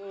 Oh,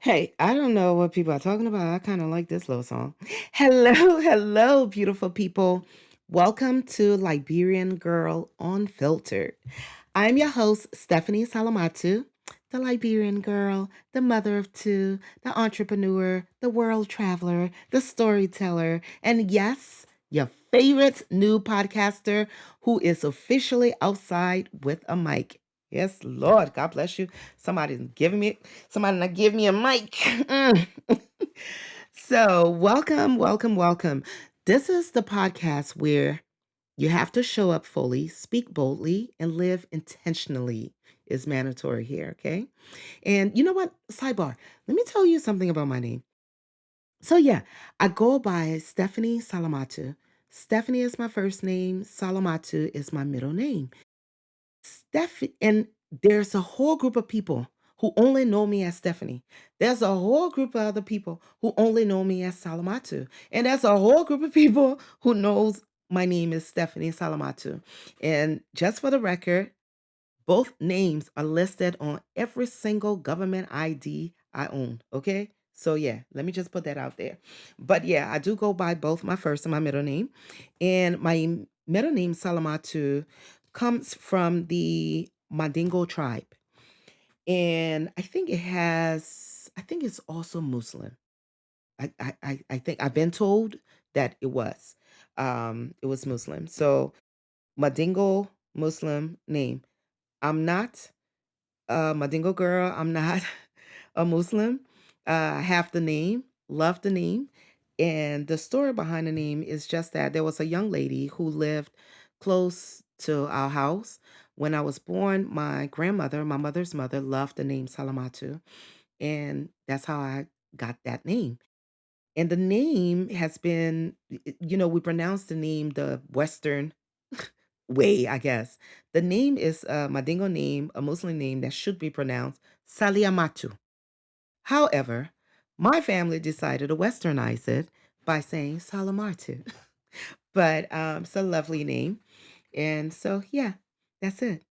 hey, I don't know what people are talking about. I kind of like this little song. Hello, hello, beautiful people. Welcome to Liberian Girl Unfiltered. I'm your host, Stephanie Salamatu, the Liberian girl, the mother of two, the entrepreneur, the world traveler, the storyteller, and yes, your favorite new podcaster who is officially outside with a mic. Yes, Lord, God bless you. Somebody not give me a mic. Mm. So, welcome, welcome, welcome. This is the podcast where you have to show up fully, speak boldly, and live intentionally is mandatory here, okay? And you know what? Sidebar, let me tell you something about my name. So, yeah, I go by Stephanie Salamatu. Stephanie is my first name, Salamatu is my middle name. And there's a whole group of people who only know me as Stephanie. There's a whole group of other people who only know me as Salamatu. And there's a whole group of people who knows my name is Stephanie Salamatu. And just for the record, both names are listed on every single government ID I own. Okay. So yeah, let me just put that out there. But yeah, I do go by both my first and my middle name. And my middle name, Salamatu, comes from the Mandingo tribe. And I think it's also Muslim. I think I've been told that it was Muslim. So Mandingo Muslim name. I'm not a Mandingo girl. I'm not a Muslim. Have the name, love the name. And the story behind the name is just that there was a young lady who lived close to our house. When I was born, my grandmother, my mother's mother, loved the name Salamatu. And that's how I got that name. And the name has been, we pronounce the name the Western way, I guess. The name is a Mandingo name, a Muslim name that should be pronounced Saliamatu. However, my family decided to westernize it by saying Salamatu. But it's a lovely name. And so, yeah, that's it.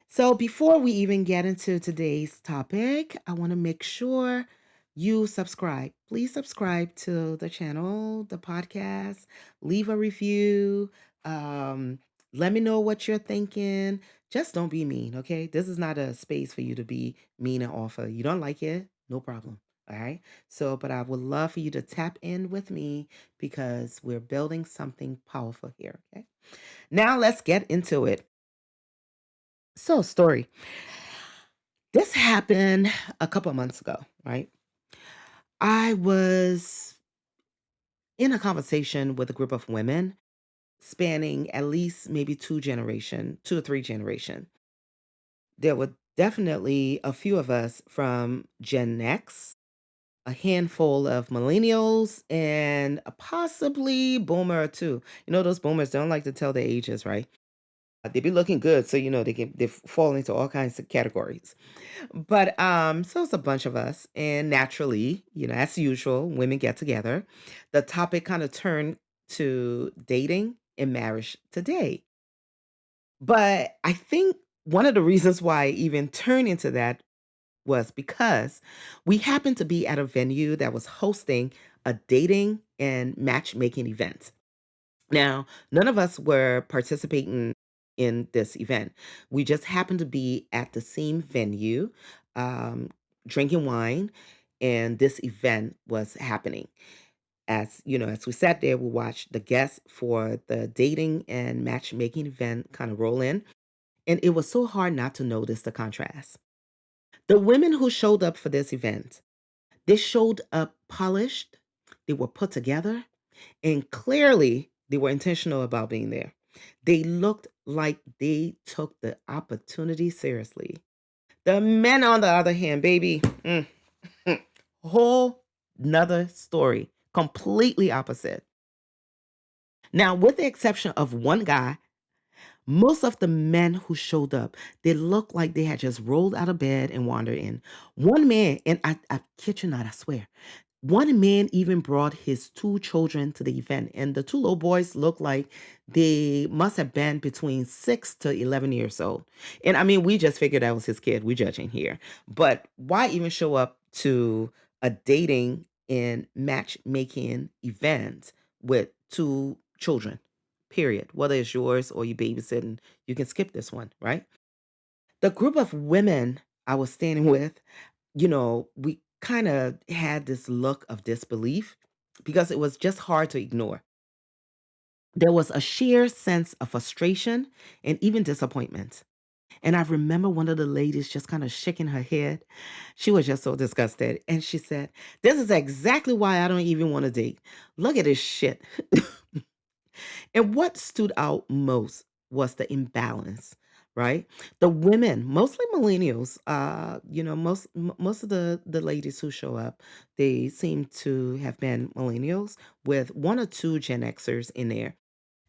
So, before we even get into today's topic, I want to make sure you subscribe. Please subscribe to the channel, the podcast, leave a review. Um, Let me know what you're thinking. Just don't be mean, okay? This is not a space for you to be mean and awful. You don't like it? No problem. All right. So, but I would love for you to tap in with me because we're building something powerful here. Okay. Now let's get into it. So, story. This happened a couple of months ago, right? I was in a conversation with a group of women spanning at least maybe two or three generation. There were definitely a few of us from Gen X, a handful of millennials, and a possibly boomer or two. You know, those boomers don't like to tell their ages, right? They be looking good, so they fall into all kinds of categories. But so it's a bunch of us, and naturally, as usual, women get together. The topic kind of turned to dating and marriage today. But I think one of the reasons why I even turned into that was because we happened to be at a venue that was hosting a dating and matchmaking event. Now, none of us were participating in this event. We just happened to be at the same venue, um, drinking wine, and this event was happening. As we sat there, we watched the guests for the dating and matchmaking event kind of roll in, and it was so hard not to notice the contrast. The women who showed up for this event, they showed up polished, they were put together, and clearly, they were intentional about being there. They looked like they took the opportunity seriously. The men, on the other hand, baby, whole nother story, completely opposite. Now, with the exception of one guy, most of the men who showed up, they looked like they had just rolled out of bed and wandered in. One man, and I kid you not, I swear, one man even brought his two children to the event, and the two little boys looked like they must have been between 6 to 11 years old. And I mean, we just figured that was his kid. We judging here, but why even show up to a dating and matchmaking event with two children? Period. Whether it's yours or you babysitting, you can skip this one, right? The group of women I was standing with, we kind of had this look of disbelief because it was just hard to ignore. There was a sheer sense of frustration and even disappointment. And I remember one of the ladies just kind of shaking her head. She was just so disgusted. And she said, "This is exactly why I don't even want to date. Look at this shit." And what stood out most was the imbalance, right? The women, mostly millennials, most of the ladies who show up, they seem to have been millennials with one or two Gen Xers in there.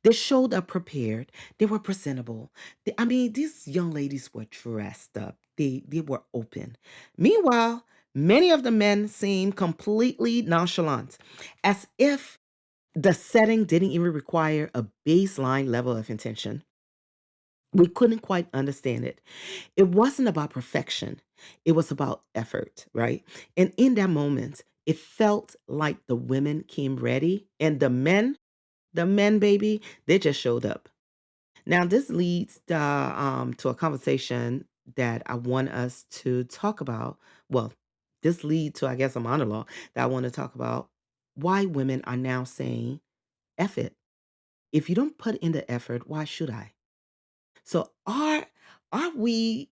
They showed up prepared. They were presentable. I mean, these young ladies were dressed up. They were open. Meanwhile, many of the men seemed completely nonchalant, as if the setting didn't even require a baseline level of intention. We couldn't quite understand it. It wasn't about perfection, it was about effort, right? And in that moment, it felt like the women came ready and the men, baby, they just showed up. Now, this leads to a conversation that I want us to talk about. Well, this leads to, I guess, a monologue that I want to talk about why women are now saying, F it. If you don't put in the effort, why should I? So are we,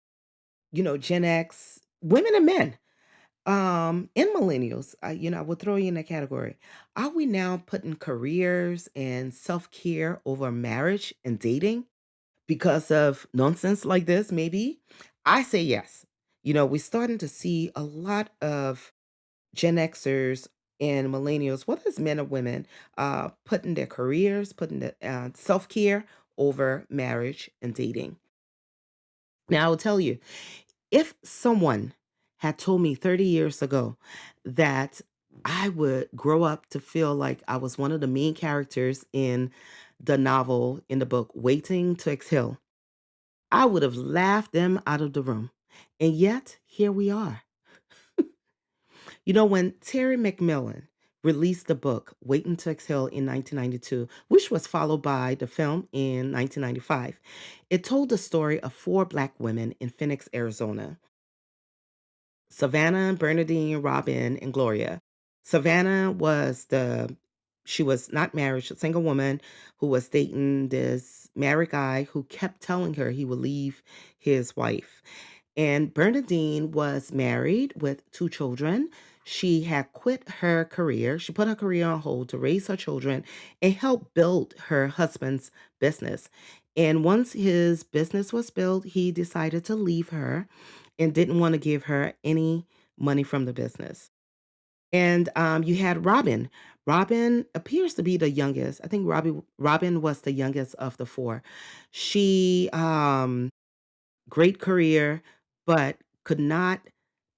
Gen X, women and men, and millennials, I will throw you in that category. Are we now putting careers and self-care over marriage and dating because of nonsense like this, maybe? I say yes. We're starting to see a lot of Gen Xers and millennials, whether it's men or women, putting their careers, putting the self care over marriage and dating. Now, I will tell you, if someone had told me 30 years ago that I would grow up to feel like I was one of the main characters in the novel, in the book, Waiting to Exhale, I would have laughed them out of the room. And yet, here we are. When Terry McMillan released the book Waiting to Exhale in 1992, which was followed by the film in 1995, it told the story of four Black women in Phoenix, Arizona: Savannah, Bernadine, Robin, and Gloria. Savannah she was not married, she's a single woman who was dating this married guy who kept telling her he would leave his wife. And Bernadine was married with two children. She had quit her career. She put her career on hold to raise her children and help build her husband's business. And once his business was built, he decided to leave her and didn't want to give her any money from the business. And you had Robin. Robin appears to be the youngest. I think Robin was the youngest of the four. She great career, but could not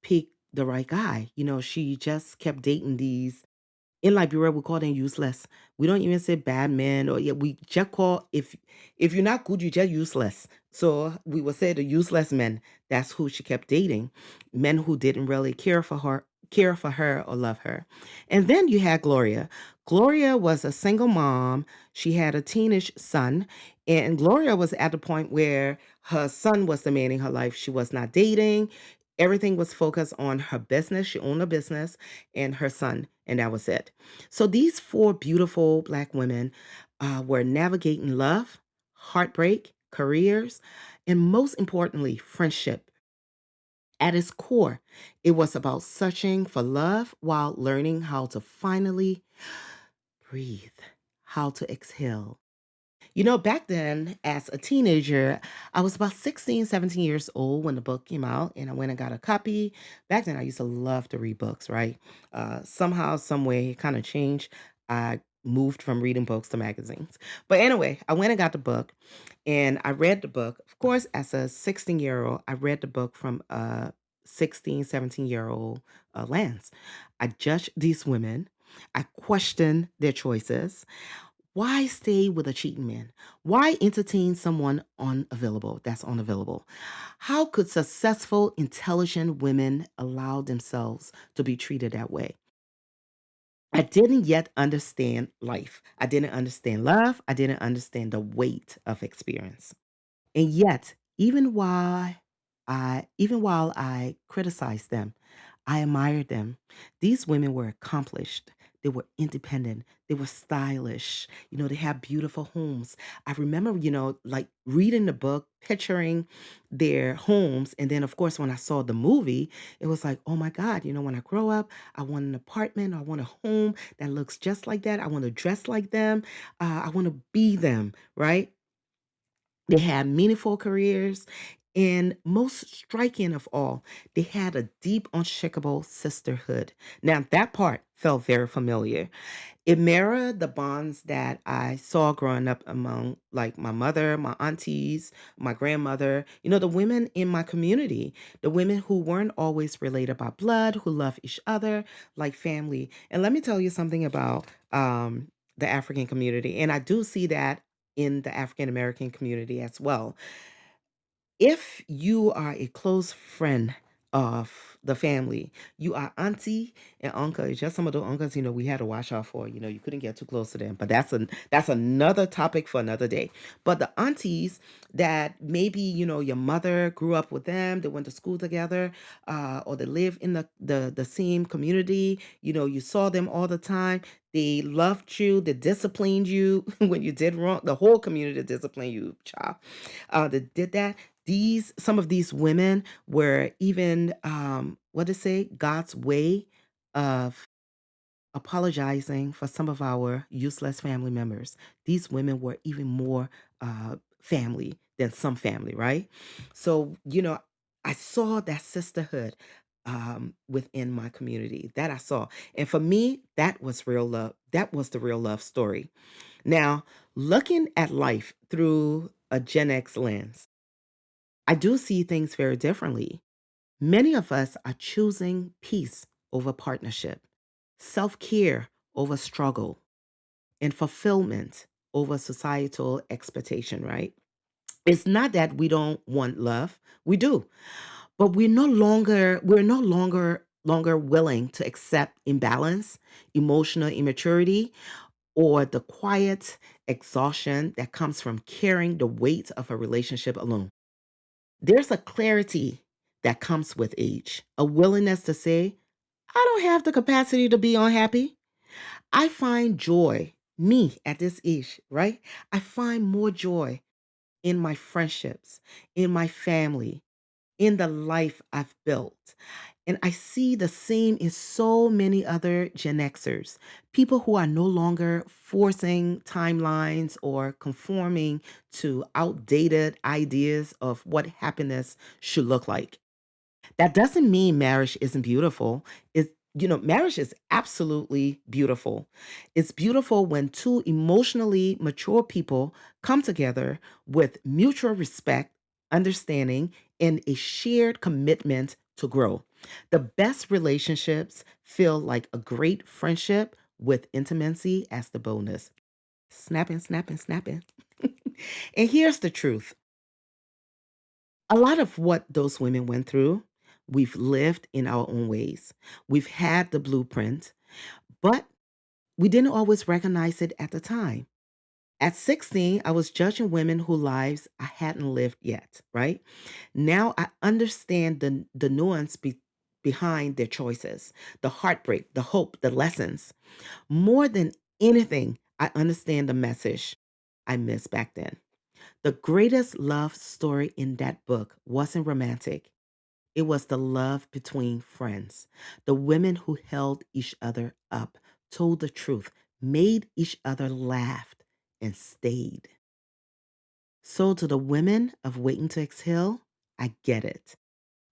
pick the right guy. She just kept dating these. In Liberia, we call them useless. We don't even say bad men, or yeah, we just call, if you're not good, you're just useless. So we would say the useless men. That's who she kept dating. Men who didn't really care for her or love her. And then you had Gloria. Gloria was a single mom. She had a teenage son, and Gloria was at the point where her son was demanding her life. She was not dating. Everything was focused on her business. She owned a business and her son, and that was it. So these four beautiful Black women were navigating love, heartbreak, careers, and most importantly, friendship. At its core, it was about searching for love while learning how to finally breathe, how to exhale. Back then, as a teenager, I was about 16, 17 years old when the book came out, and I went and got a copy. Back then, I used to love to read books, right? Somehow, some way, it kind of changed. I moved from reading books to magazines. But anyway, I went and got the book and I read the book. Of course, as a 16-year-old, I read the book from a 16, 17-year-old lens. I judged these women. I questioned their choices. Why stay with a cheating man? Why entertain someone unavailable that's unavailable? How could successful, intelligent women allow themselves to be treated that way? I didn't yet understand life. I didn't understand love. I didn't understand the weight of experience. And yet, even while I criticized them, I admired them. These women were accomplished. They were independent. They were stylish. They had beautiful homes. I remember, like reading the book, picturing their homes. And then, of course, when I saw the movie, it was like, oh my God, when I grow up, I want an apartment. I want a home that looks just like that. I want to dress like them. I want to be them, right? They had meaningful careers, and most striking of all, they had a deep, unshakable sisterhood. Now, that part felt very familiar. It mirrored the bonds that I saw growing up among like my mother, my aunties, my grandmother, the women in my community, the women who weren't always related by blood, who loved each other like family. And let me tell you something about the African community. And I do see that in the African American community as well. If you are a close friend of the family, you are auntie and uncle. It's just some of the uncles, we had to watch out for. You couldn't get too close to them. But that's another topic for another day. But the aunties that maybe, your mother grew up with them, they went to school together, or they live in the same community, you saw them all the time. They loved you, they disciplined you when you did wrong. The whole community disciplined you, child. They did that. Some of these women were even, what to say, God's way of apologizing for some of our useless family members. These women were even more family than some family, right? So, I saw that sisterhood within my community that I saw. And for me, that was real love. That was the real love story. Now, looking at life through a Gen X lens, I do see things very differently. Many of us are choosing peace over partnership, self care over struggle, and fulfillment over societal expectation, right? It's not that we don't want love, we do, but we're no longer willing to accept imbalance, emotional immaturity, or the quiet exhaustion that comes from carrying the weight of a relationship alone. There's a clarity that comes with age, a willingness to say, I don't have the capacity to be unhappy. I find joy, me at this age, right? I find more joy in my friendships, in my family, in the life I've built. And I see the same in so many other Gen Xers, people who are no longer forcing timelines or conforming to outdated ideas of what happiness should look like. That doesn't mean marriage isn't beautiful. Marriage is absolutely beautiful. It's beautiful when two emotionally mature people come together with mutual respect, understanding, and a shared commitment to grow. The best relationships feel like a great friendship with intimacy as the bonus. Snapping, snapping, snapping. And here's the truth: a lot of what those women went through, we've lived in our own ways. We've had the blueprint, but we didn't always recognize it at the time. At 16, I was judging women whose lives I hadn't lived yet, right? Now I understand the nuance behind their choices, the heartbreak, the hope, the lessons. More than anything, I understand the message I missed back then. The greatest love story in that book wasn't romantic. It was the love between friends. The women who held each other up, told the truth, made each other laugh, and stayed. So, to the women of Waiting to Exhale, I get it.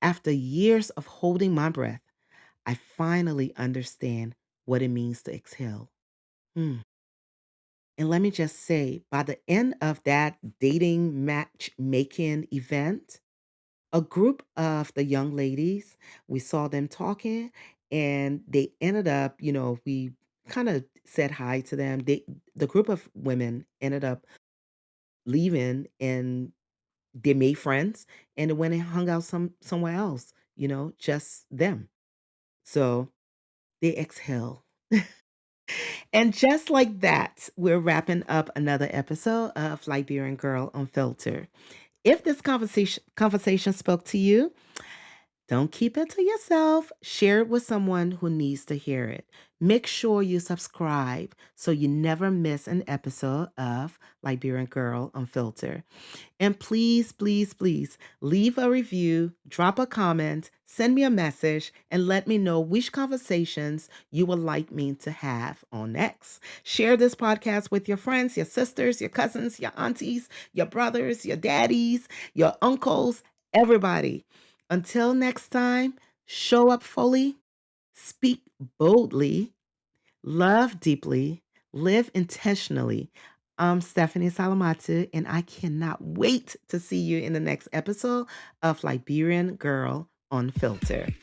After years of holding my breath, I finally understand what it means to exhale. Hmm. And let me just say, by the end of that dating matchmaking event, a group of the young ladies, we saw them talking and they ended up, we kind of said hi to them. The group of women ended up leaving and they made friends and they went and hung out somewhere else, just them. So they exhale. And just like that, we're wrapping up another episode of Liberian Girl Unfiltered. If this conversation spoke to you, don't keep it to yourself. Share it with someone who needs to hear it. Make sure you subscribe so you never miss an episode of Liberian Girl Unfiltered. And please, please, please leave a review, drop a comment, send me a message, and let me know which conversations you would like me to have on next. Share this podcast with your friends, your sisters, your cousins, your aunties, your brothers, your daddies, your uncles, everybody. Until next time, show up fully, speak boldly, love deeply, live intentionally. I'm Stephanie Salamatu, and I cannot wait to see you in the next episode of Liberian Girl Unfiltered.